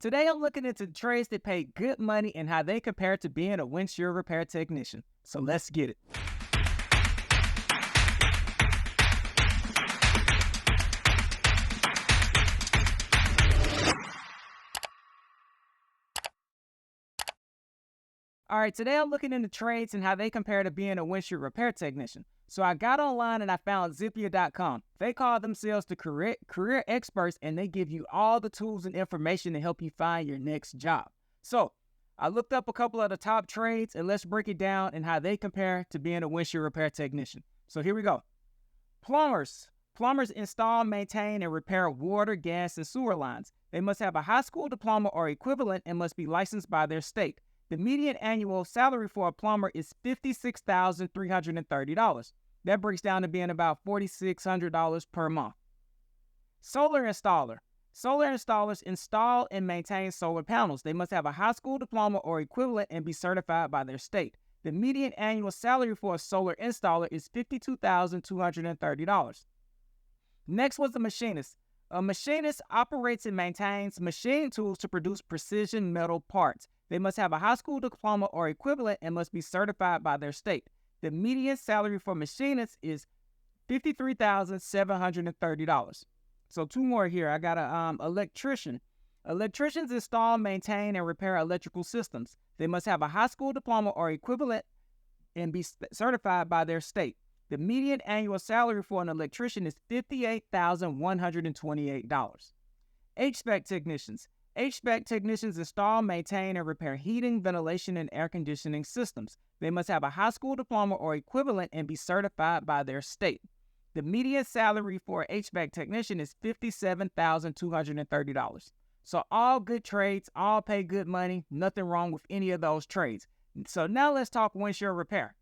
Today I'm looking into trades that pay good money and how they compare to being a windshield repair technician. So let's get it. All right, today I'm looking into trades and how they compare to being a windshield repair technician. So I got online and I found Zippia.com. They call themselves the career experts, and they give you all the tools and information to help you find your next job. So I looked up a couple of the top trades, and let's break it down and how they compare to being a windshield repair technician. So here we go. Plumbers. Plumbers install, maintain, and repair water, gas, and sewer lines. They must have a high school diploma or equivalent and must be licensed by their state. The median annual salary for a plumber is $56,330. That breaks down to being about $4,600 per month. Solar installer. Solar installers install and maintain solar panels. They must have a high school diploma or equivalent and be certified by their state. The median annual salary for a solar installer is $52,230. Next was the machinist. A machinist operates and maintains machine tools to produce precision metal parts. They must have a high school diploma or equivalent and must be certified by their state. The median salary for machinists is $53,730. So two more here. I got an electrician. Electricians install, maintain, and repair electrical systems. They must have a high school diploma or equivalent and be certified by their state. The median annual salary for an electrician is $58,128. HVAC technicians. HVAC technicians install, maintain, and repair heating, ventilation, and air conditioning systems. They must have a high school diploma or equivalent and be certified by their state. The median salary for an HVAC technician is $57,230. So all good trades, all pay good money, nothing wrong with any of those trades. So now let's talk windshield repair.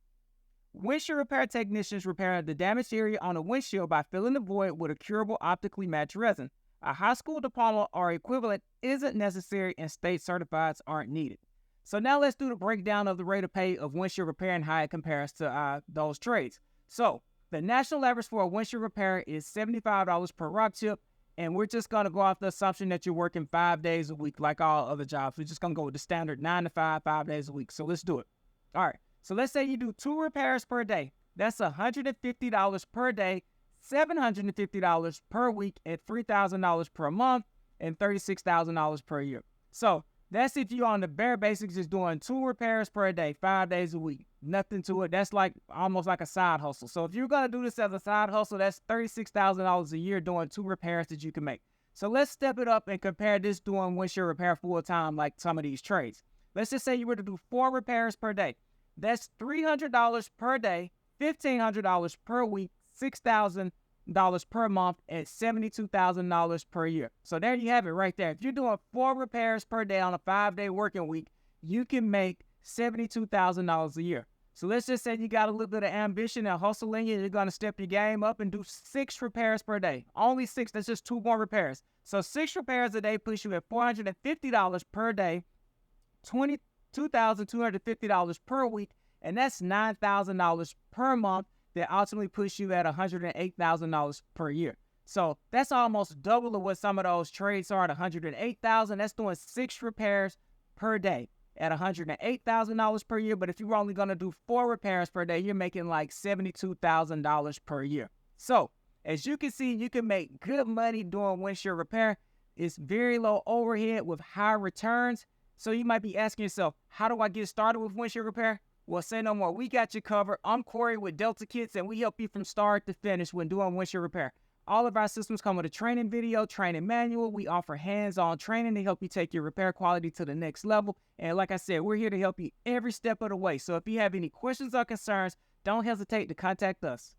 Windshield repair technicians repair the damaged area on a windshield by filling the void with a curable optically matched resin. A high school diploma or equivalent isn't necessary and state certifieds aren't needed. So now let's do the breakdown of the rate of pay of windshield repair and how it compares to those trades. So the national average for a windshield repair is $75 per rock chip, and we're just going to go off the assumption that you're working 5 days a week like all other jobs. We're just going to go with the standard 9 to 5, 5 days a week. So let's do it. All right. So let's say you do 2 repairs per day. That's $150 per day, $750 per week at $3,000 per month, and $36,000 per year. So that's if you're on the bare basics, just doing 2 repairs per day, 5 days a week. Nothing to it. That's like almost like a side hustle. So if you're going to do this as a side hustle, that's $36,000 a year doing 2 repairs that you can make. So let's step it up and compare this doing windshield repair full time like some of these trades. Let's just say you were to do 4 repairs per day. That's $300 per day, $1,500 per week, $6,000 per month, and $72,000 per year. So there you have it right there. If you're doing 4 repairs per day on a 5-day working week, you can make $72,000 a year. So let's just say you got a little bit of ambition and hustle in you. You're going to step your game up and do 6 repairs per day. Only 6. That's just 2 more repairs. So 6 repairs a day puts you at $450 per day, $22,250 per week, and that's $9,000 per month. That ultimately puts you at $108,000 per year. So that's almost double of what some of those trades are at $108,000. That's doing 6 repairs per day at $108,000 per year. But if you're only going to do 4 repairs per day, you're making like $72,000 per year. So as you can see, you can make good money doing windshield repair. It's very low overhead with high returns. So you might be asking yourself, how do I get started with windshield repair? Well, say no more. We got you covered. I'm Corey with Delta Kits, and we help you from start to finish when doing windshield repair. All of our systems come with a training video, training manual. We offer hands-on training to help you take your repair quality to the next level. And like I said, we're here to help you every step of the way. So if you have any questions or concerns, don't hesitate to contact us.